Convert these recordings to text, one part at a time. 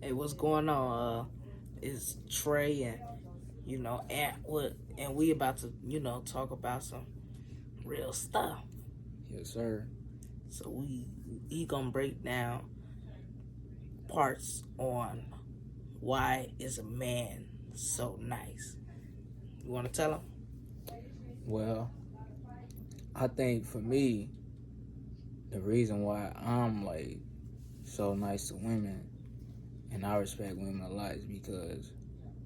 Hey, what's going on? It's Trey, and and we about to talk about some real stuff. Yes, sir. So he gonna break down parts on why is a man so nice. You want to tell him? Well, I think for me, the reason why I'm like so nice to women and I respect women a lot is because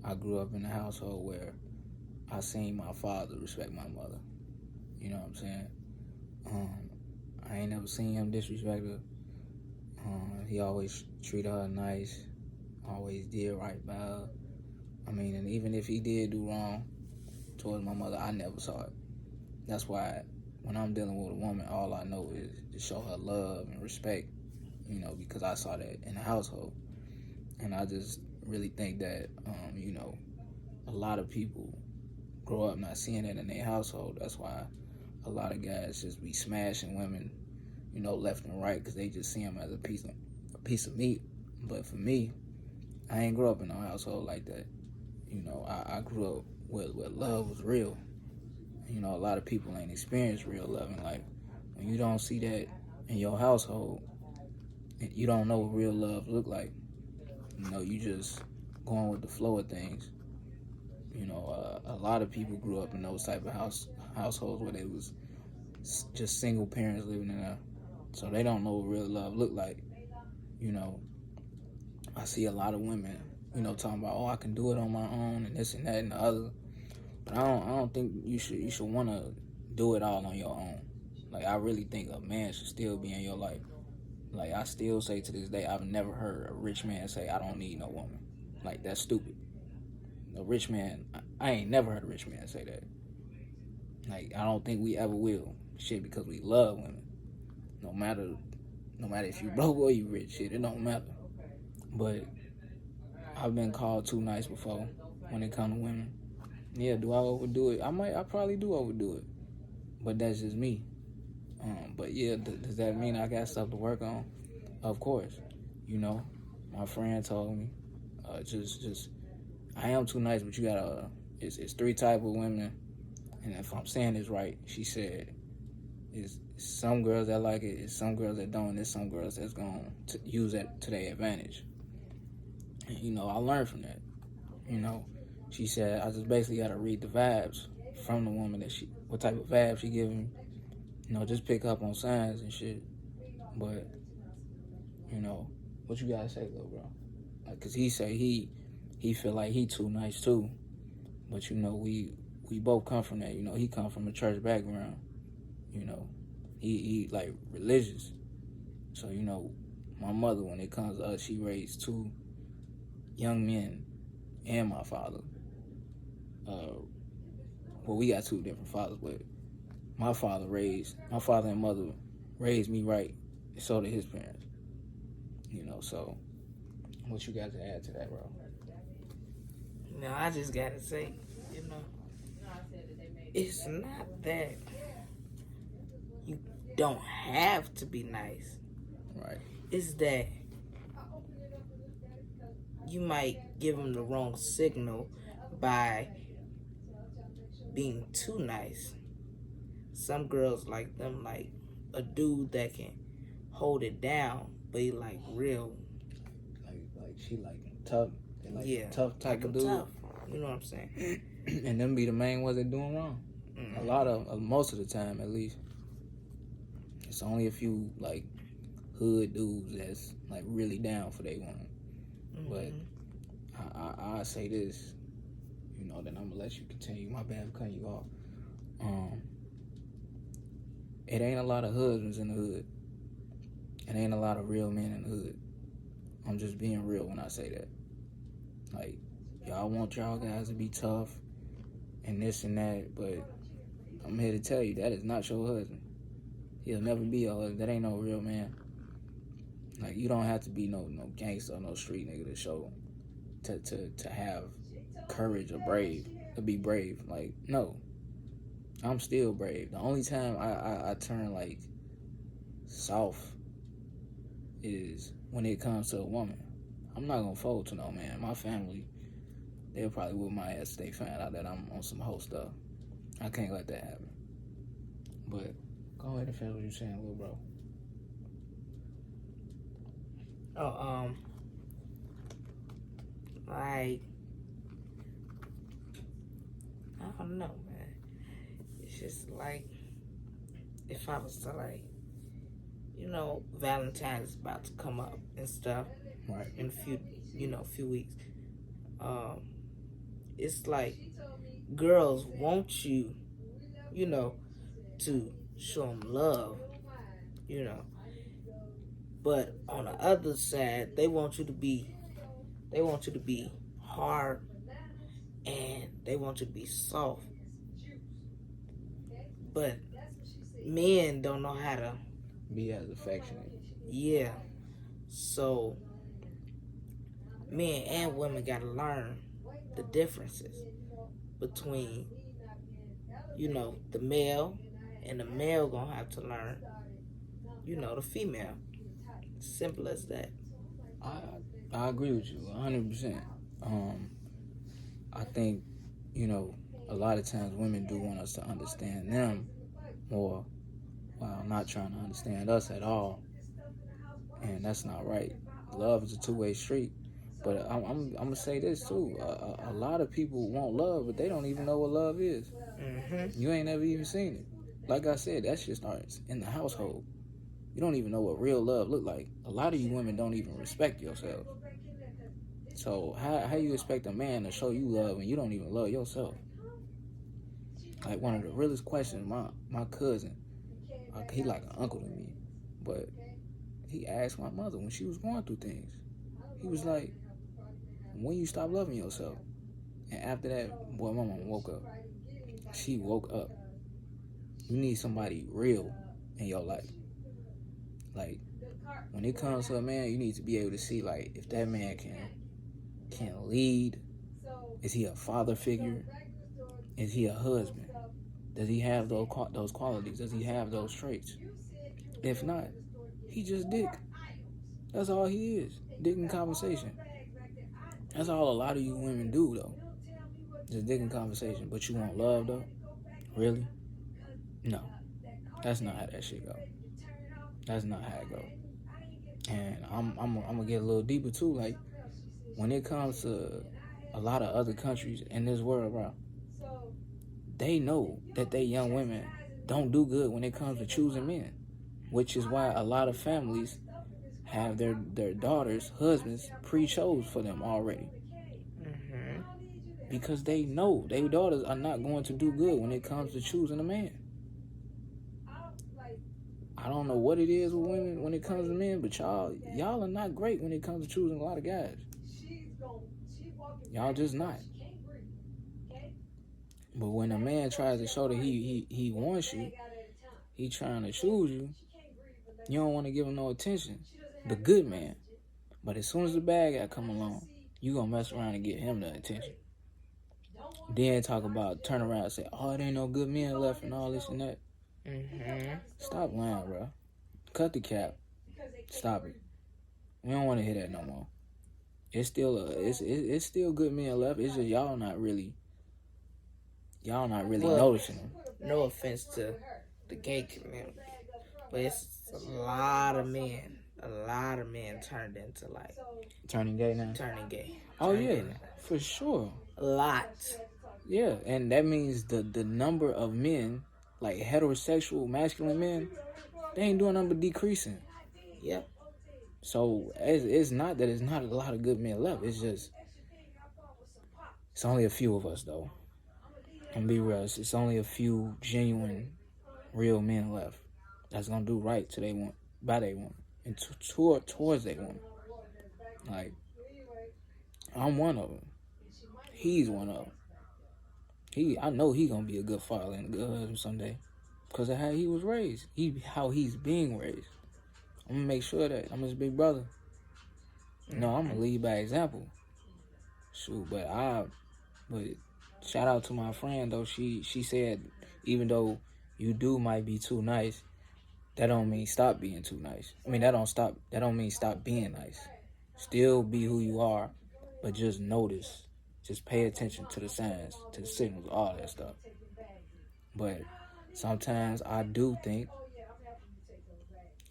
I grew up in a household where I seen my father respect my mother. You know what I'm saying? Um, I ain't never seen him disrespect her. He always treated her nice, always did right by her. I mean, and even if he did do wrong towards my mother, I never saw it. That's why when I'm dealing with a woman, all I know is to show her love and respect, because I saw that in the household. And I just really think that, a lot of people grow up not seeing that in their household. That's why a lot of guys just be smashing women, left and right because they just see them as a piece of meat. But for me, I ain't grew up in no household like that. I grew up where love was real. A lot of people ain't experienced real love, and like when you don't see that in your household, you don't know what real love look like. You just going with the flow of things. A lot of people grew up in those type of households where they was just single parents living in there, so they don't know what real love look like. You know, I see a lot of women, talking about, oh, I can do it on my own and this and that and the other. But I don't think you should want to do it all on your own. Like, I really think a man should still be in your life. Like, I still say to this day, I've never heard a rich man say, I don't need no woman. Like, that's stupid. A rich man, I ain't never heard a rich man say that. Like, I don't think we ever will. Shit, because we love women. No matter if you broke or you rich, shit, it don't matter. But I've been called too nice before when it comes to women. Yeah, do I overdo it? I probably do overdo it. But that's just me. But yeah, does that mean I got stuff to work on? Of course. My friend told me, just I am too nice, but you gotta. It's three type of women, and if I'm saying this right, she said, it's some girls that like it, it's some girls that don't, there's some girls that's gonna use that to their advantage. And, I learned from that. You know, she said I just basically gotta read the vibes from the woman what type of vibes she giving me. Just pick up on signs and shit. But what you gotta say, though, bro? Like, cause he say he feel like he too nice too. But we both come from that. He come from a church background. You know, he like religious. So my mother, when it comes to us, she raised two young men and my father. Well, we got two different fathers, but my father and mother raised me right, and so did his parents. So what you got to add to that, bro? No, I just gotta say, you know, it's not that you don't have to be nice. Right. It's that you might give them the wrong signal by being too nice. Some girls like them, like a dude that can hold it down, but he like real. Like she like tough. They like Yeah, tough type like of I'm dude. tough. You know what I'm saying? And them be the main ones that doing wrong. Mm-hmm. A lot of most of the time, at least. It's only a few like hood dudes that's like really down for they woman. Mm-hmm. But I say this, then I'm gonna let you continue. My bad for cutting you off. It ain't a lot of husbands in the hood. It ain't a lot of real men in the hood. I'm just being real when I say that. Like, y'all want y'all guys to be tough and this and that, but I'm here to tell you that is not your husband. He'll never be your husband. That ain't no real man. Like, you don't have to be no gangster or no street nigga to show to have courage or to be brave. Like, no. I'm still brave. The only time I turn like soft is when it comes to a woman. I'm not gonna fold to no man. My family, they'll probably whip my ass if they find out that I'm on some hoe stuff. I can't let that happen. But go ahead and finish what you're saying, little bro. Oh, like, I don't know, man. It's just like, if I was to, like, Valentine's about to come up and stuff, Right. in a few weeks. It's like girls want you, to show them love, you know. But on the other side, they want you to be hard, and they want you to be soft. But men don't know how to be as affectionate. Yeah. So men and women gotta learn the differences between, the male, and the male gonna have to learn, the female. Simple as that. I agree with you 100%. I think, a lot of times women do want us to understand them more while not trying to understand us at all. And that's not right. Love is a two-way street. But I'm gonna say this too. A lot of people want love, but they don't even know what love is. Mm-hmm. You ain't never even seen it. Like I said, that shit starts in the household. You don't even know what real love look like. A lot of you women don't even respect yourselves. So how you expect a man to show you love when you don't even love yourself? Like, one of the realest questions, my cousin, he like an uncle to me, but he asked my mother when she was going through things. He was like, when you stop loving yourself? And after that, boy, my mama woke up. She woke up. You need somebody real in your life. Like, when it comes to a man, you need to be able to see, like, if that man can lead. Is he a father figure? Is he a husband? Does he have those qualities? Does he have those traits? If not, he just dick. That's all he is. Dick in conversation. That's all a lot of you women do, though. Just dick in conversation. But you want love, though? Really? No. That's not how that shit go. That's not how it go. And I'm gonna get a little deeper too. Like, when it comes to a lot of other countries in this world, bro, they know that they young women don't do good when it comes to choosing men, which is why a lot of families have their daughters' husbands pre-chose for them already. Mm-hmm. Because they know their daughters are not going to do good when it comes to choosing a man. I don't know what it is with women when it comes to men, but y'all are not great when it comes to choosing a lot of guys. Y'all just not. But when a man tries to show that he wants you, he trying to choose you, you don't want to give him no attention. The good man. But as soon as the bad guy come along, you gonna mess around and get him the attention. Then talk about turn around and say, oh, there ain't no good men left and all this and that. Mm-hmm. Stop lying, bro. Cut the cap. Stop it. We don't want to hear that no more. It's still good men left. It's just y'all not really noticing them. No offense to the gay community, but it's a lot of men turned into like turning gay now. Turning gay. Oh yeah, for sure. A lot. Yeah, and that means the number of men, like heterosexual masculine men, they ain't doing nothing but decreasing. Yep. So it's not that it's not a lot of good men left. It's just it's only a few of us though. I'm gonna be real. It's only a few genuine, real men left that's gonna do right to they want by they woman and towards they woman. Like, I'm one of them. He's one of them. I know he gonna be a good father and a good husband someday, because of how he was raised. How he's being raised. I'm gonna make sure that I'm his big brother. No, I'm gonna lead by example. Shoot, but shout out to my friend though. She said, even though you might be too nice, that don't mean stop being too nice. I mean, that don't mean stop being nice. Still be who you are, but just notice. Just pay attention to the signs, to the signals, all that stuff. But sometimes I do think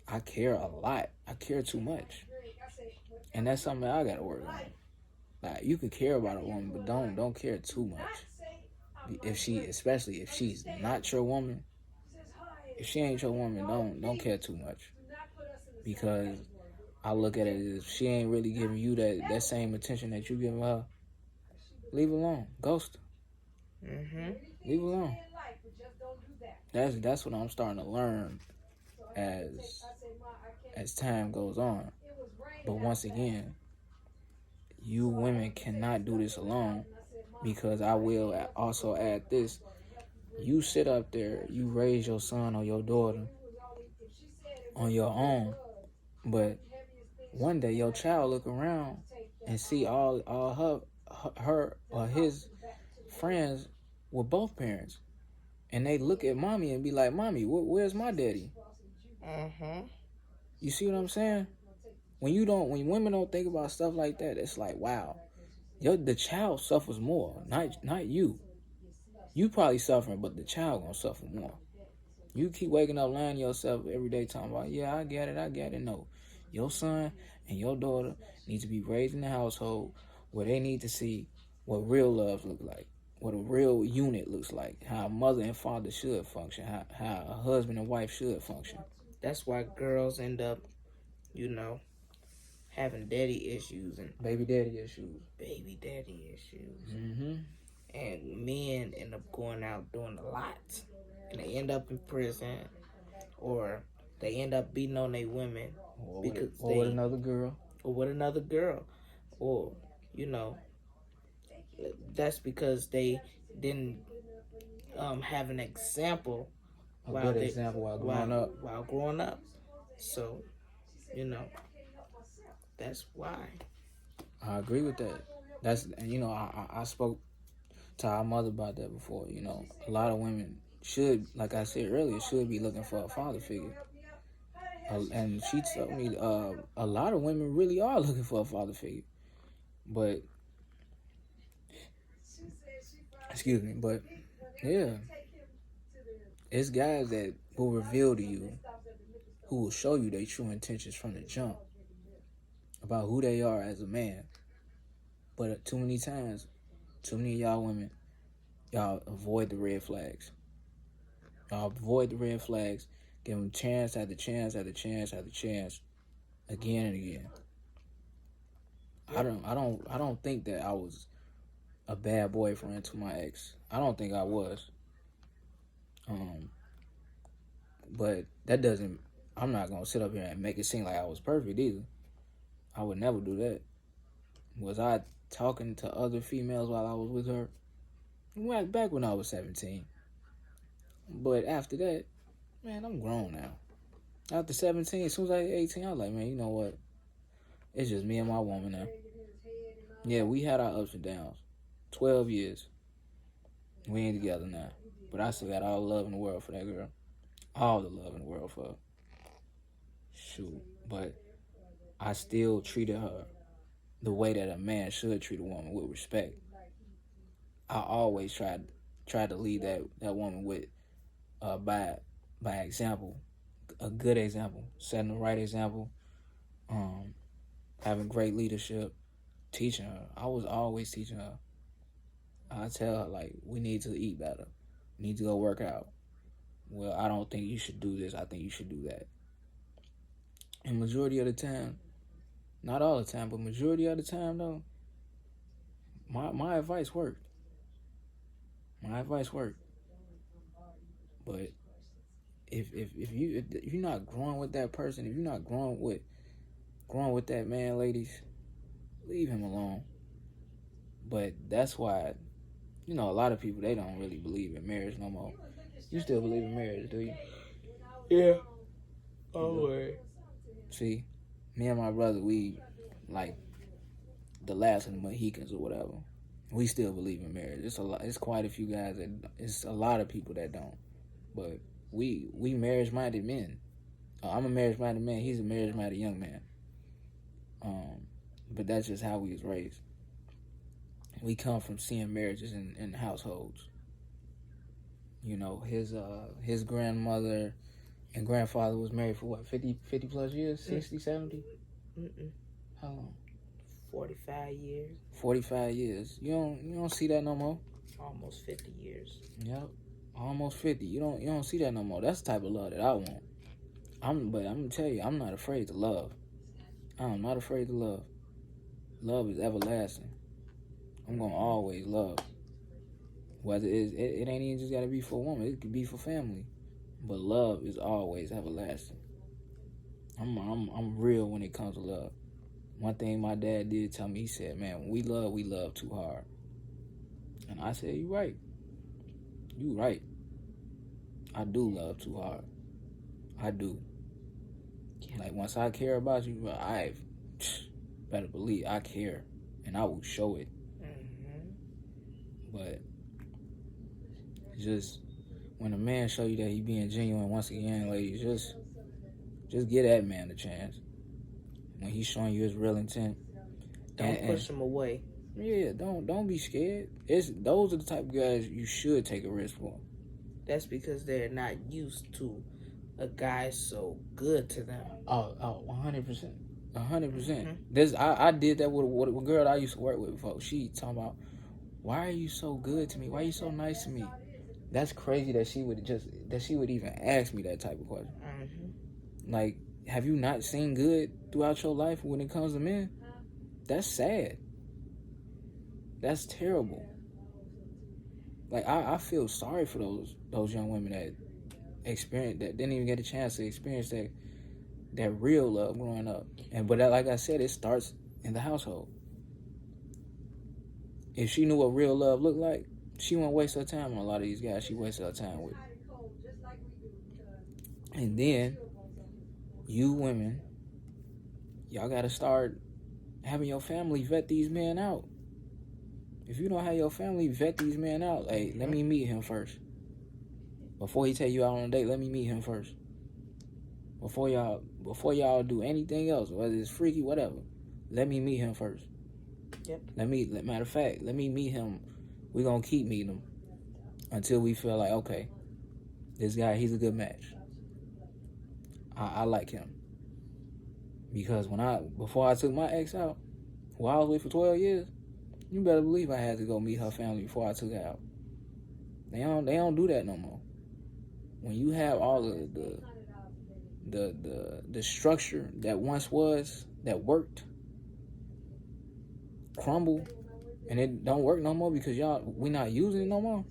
I care a lot. I care too much. And that's something I gotta work on. Like, you can care about a woman, but don't care too much. Especially if she's not your woman, if she ain't your woman, don't care too much. Because I look at it as if she ain't really giving you that same attention that you giving her, leave her alone. Ghost her. Leave her alone. That's what I'm starting to learn as time goes on. But once again, you women cannot do this alone, because I will also add this. You sit up there, you raise your son or your daughter on your own, but one day your child look around and see all her or his friends with both parents, and they look at mommy and be like, "Mommy, where's my daddy?" You see what I'm saying? When women don't think about stuff like that, it's like, wow, the child suffers more, not you. You probably suffering, but the child gonna suffer more. You keep waking up lying to yourself every day talking about, yeah, I get it. No. Your son and your daughter need to be raised in a household where they need to see what real love looks like, what a real unit looks like, how a mother and father should function, how a husband and wife should function. That's why girls end up, having daddy issues and baby daddy issues. Mm-hmm. And men end up going out doing a lot, and they end up in prison, or they end up beating on their women with another girl, or that's because they didn't have an example while growing up. So that's why. I agree with that. I spoke to our mother about that before. A lot of women should, like I said earlier, should be looking for a father figure. And she told me a lot of women really are looking for a father figure. But, excuse me, but yeah, it's guys that will reveal to you, who will show you their true intentions from the jump about who they are as a man. But too many times, too many of y'all women, y'all avoid the red flags. Give them chance after chance after chance after chance, again and again. I don't think that I was a bad boyfriend to my ex. I don't think I was. But that doesn't. I'm not gonna sit up here and make it seem like I was perfect either. I would never do that. Was I talking to other females while I was with her? Back when I was 17. But after that, man, I'm grown now. After 17, as soon as I hit 18, I was like, man, you know what? It's just me and my woman now. Yeah, we had our ups and downs. 12 years. We ain't together now. But I still got all the love in the world for that girl. All the love in the world for her. Shoot. But I still treated her the way that a man should treat a woman, with respect. I always tried to lead that woman with by example, a good example, setting the right example, having great leadership, teaching her. I was always teaching her. I tell her, like, we need to eat better. We need to go work out. Well, I don't think you should do this. I think you should do that. And majority of the time, not all the time, but majority of the time, though, my advice worked. But if you're not growing with that person, if you're not growing with that man, ladies, leave him alone. But that's why, a lot of people, they don't really believe in marriage no more. You still believe in marriage, do you? Yeah. Always. See, me and my brother, we like the last of the Mohicans or whatever. We still believe in marriage. It's quite a few guys it's a lot of people that don't. But we marriage-minded men. I'm a marriage-minded man. He's a marriage-minded young man. but that's just how we was raised. We come from seeing marriages in households. You know, his grandmother and grandfather was married for what, 50 plus years, 60, 70? Mm-mm. How long? 45 years. 45 years. You don't see that no more. Almost 50 years. Yep. Almost 50. You don't see that no more. That's the type of love that I want. But I'm gonna tell you, I'm not afraid to love. I'm not afraid to love. Love is everlasting. I'm gonna always love. Whether it ain't even just gotta be for a woman, it could be for family. But love is always everlasting. I'm real when it comes to love. One thing my dad did tell me, he said, man, when we love too hard. And I said, you right. You right. I do love too hard. I do. Yeah. Like, once I care about you, I better believe I care. And I will show it. But just when a man show you that he being genuine, once again, ladies, just give that man a chance. When he's showing you his real intent, don't push him away. Yeah, don't be scared. Those are the type of guys you should take a risk for. That's because they're not used to a guy so good to them. Oh, 100%. 100%. I did that with a girl I used to work with before. She talking about, why are you so good to me? Why are you so nice to me? That's crazy that she would even ask me that type of question. Like, have you not seen good throughout your life when it comes to men? That's sad. That's terrible. Like, I feel sorry for those young women that didn't even get a chance to experience that real love growing up. But like I said, it starts in the household. If she knew what real love looked like, she wouldn't waste her time on a lot of these guys she wasted her time with. And then, you women, y'all gotta start having your family vet these men out. If you don't have your family vet these men out, hey, let me meet him first. Before he take you out on a date, let me meet him first. Before y'all do anything else, whether it's freaky, whatever, let me meet him first. Yep. Matter of fact, let me meet him. We're gonna keep meeting him until we feel like, okay, this guy, he's a good match. I like him. Because before I took my ex out, who I was with for 12 years, you better believe I had to go meet her family before I took her out. They don't do that no more. When you have all the structure that once was, that worked, crumble, and it don't work no more because we not using it no more,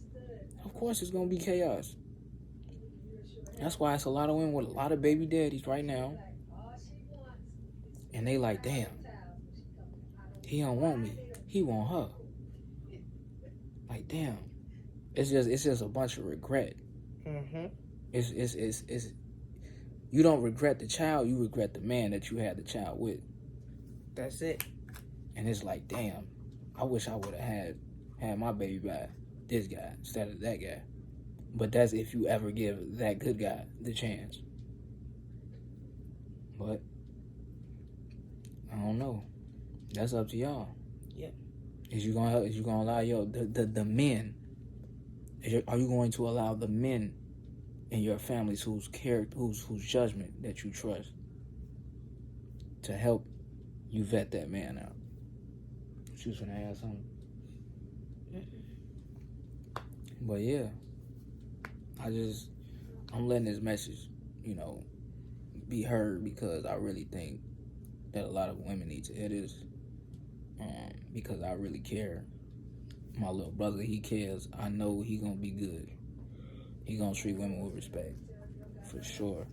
of course it's gonna be chaos. That's why it's a lot of women with a lot of baby daddies right now, and they like, damn, he don't want me, he want her. Like, damn, it's just a bunch of regret. It's you don't regret the child, you regret the man that you had the child with. That's it. And it's like, damn, I wish I would have had my baby by this guy instead of that guy. But that's if you ever give that good guy the chance. But I don't know. That's up to y'all. Yep. Is you gonna allow the men? Are you going to allow the men in your families whose judgment that you trust to help you vet that man out? She was gonna ask something. But yeah, I'm letting this message, be heard because I really think that a lot of women need to hear this. Because I really care. My little brother, he cares. I know he gonna be good. He gonna treat women with respect, for sure.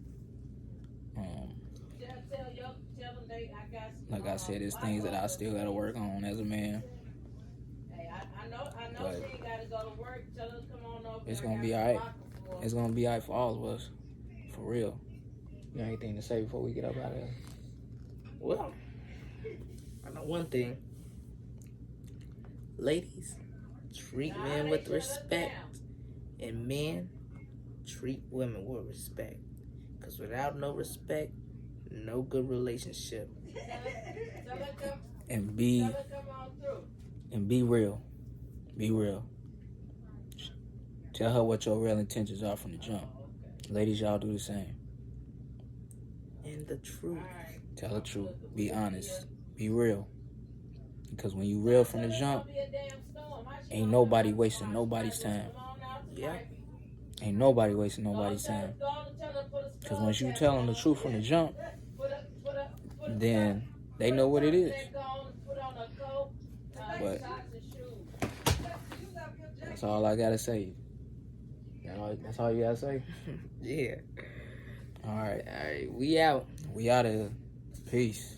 Like I said, there's things that I still gotta work on as a man. But it's gonna be alright. It's gonna be alright for all of us, for real. You got anything to say before we get up out of here? Well, I know one thing. Ladies, treat men with respect, and men, treat women with respect. Because without no respect, no good relationship. and be real. Be real. Tell her what your real intentions are from the jump. Ladies, y'all do the same. And the truth. Tell the truth. Be honest. Be real. Because when you real from the jump, ain't nobody wasting nobody's time. Yeah. Ain't nobody wasting nobody's time. Because once you tell them the truth from the jump, then they know what it is. But that's all I gotta say. That's all you gotta say? Yeah. All right. All right. We out. We out of here. Peace.